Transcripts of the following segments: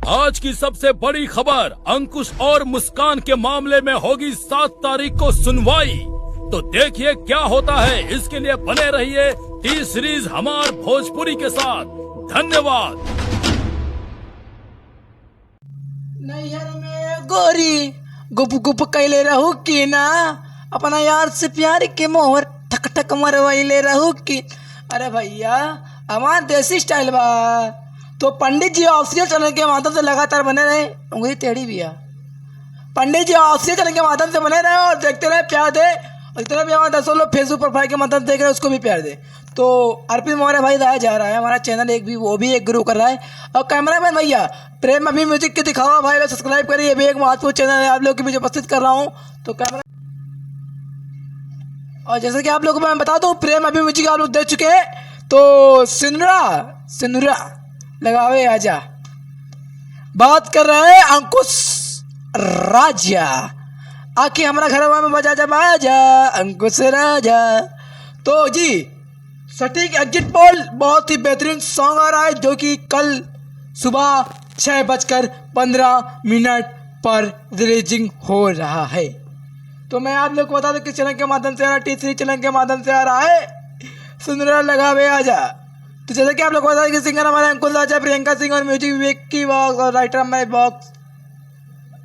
आज की सबसे बड़ी खबर, अंकुश और मुस्कान के मामले में होगी 7 तारीख को सुनवाई। तो देखिए क्या होता है, इसके लिए बने रहिए टी सीरीज हमार भोजपुरी के साथ। धन्यवाद। नैहर में गोरी गुप गुप कैले रहू की ना, अपना यार से प्यार के मोहर ठक ठक मरवैले रहू की। अरे भैया हमार देसी स्टाइल बा, तो पंडित जी ऑफिशियल चैनल के माध्यम से लगातार बने रहे। उंगली टेढ़ी भी है। पंडित जी ऑफिशियल चैनल के माध्यम से बने रहे और देखते रहे, प्यार दे। और इतना भी हमारे 10 लोग फेसबुक प्रोफाइल के माध्यम से देख रहे हैं, उसको भी प्यार दे। तो अर्पित मौर्य भाई लाया जा रहा है हमारा चैनल, वो भी एक ग्रो कर रहा है। और कैमरामैन भैया प्रेम अभी म्यूजिक के दिखावा भाई लोग सब्सक्राइब करिए, ये भी एक महत्वपूर्ण चैनल है, आप लोग के बीच उपस्थित कर रहा हूँ। तो कैमरा, और जैसे कि आप लोगों को मैं बता दूं, प्रेम अभी म्यूजिक आप लोग देख चुके हैं। तो सिनुरा लगावे आजा, बात कर रहे हैं अंकुश राजा। आके हमारा घर में बजा जा बाजा अंकुश राजा। तो जी सटीक एग्जिट पोल बहुत ही बेहतरीन सॉन्ग आ रहा है, जो कि कल सुबह 6:15 पर रिलीजिंग हो रहा है। तो मैं आप लोग को बता दूं किस चैनल के माध्यम से आ रहा है, टी3 चैनल के माध्यम से आ रहा है, सुंदरा लगावे आजा। तो जैसे कि आप लोग को बता दें कि सिंगर हमारे अंकुश राजा, प्रियंका सिंह और म्यूजिक विवेक की बॉक्स और राइटर हमारे बॉक्स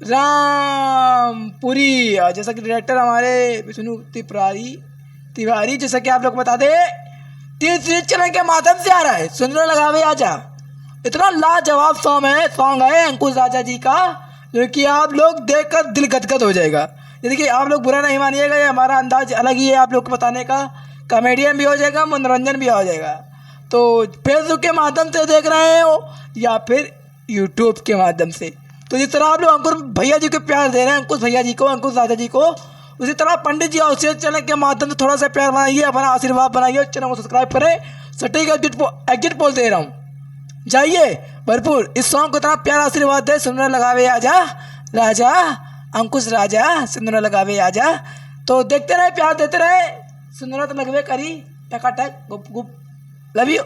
रामपुरी, और जैसा कि डायरेक्टर हमारे विष्णु तिवारी। जैसा कि आप लोग बता दें टी3 चैनल के माध्यम से आ रहा है, सुंदरा लगावे आजा। इतना लाजवाब सॉन्ग है अंकुश राजा जी का, जो कि आप लोग देखकर दिल गदगद हो जाएगा। यदि कि आप लोग बुरा नहीं मानिएगा, ये हमारा अंदाज अलग ही है आप लोग को बताने का। कॉमेडियन भी हो जाएगा, मनोरंजन भी हो जाएगा। तो फेसबुक के माध्यम से देख रहे हो या फिर यूट्यूब के माध्यम से, तो जिस तरह आप लोग अंकुश भैया जी को प्यार दे रहे हैं, अंकुश भैया जी को, अंकुश राजा जी को, उसी तरह पंडित जी और चैनल के माध्यम से थोड़ा सा प्यार बनाइए, अपना आशीर्वाद बनाइए, चैनल को सब्सक्राइब करें। सटीक एग्जिट पोल दे रहा हूँ, जाइए भरपूर इस सॉन्ग को इतना प्यार आशीर्वाद दे। सुंदरा लगावे आजा राजा, अंकुश राजा, सुंदरा लगावे आजा। तो देखते रहे, प्यार देते रहे। सुंदरा तो लगवे करी टका टक गुप गुप। Love you.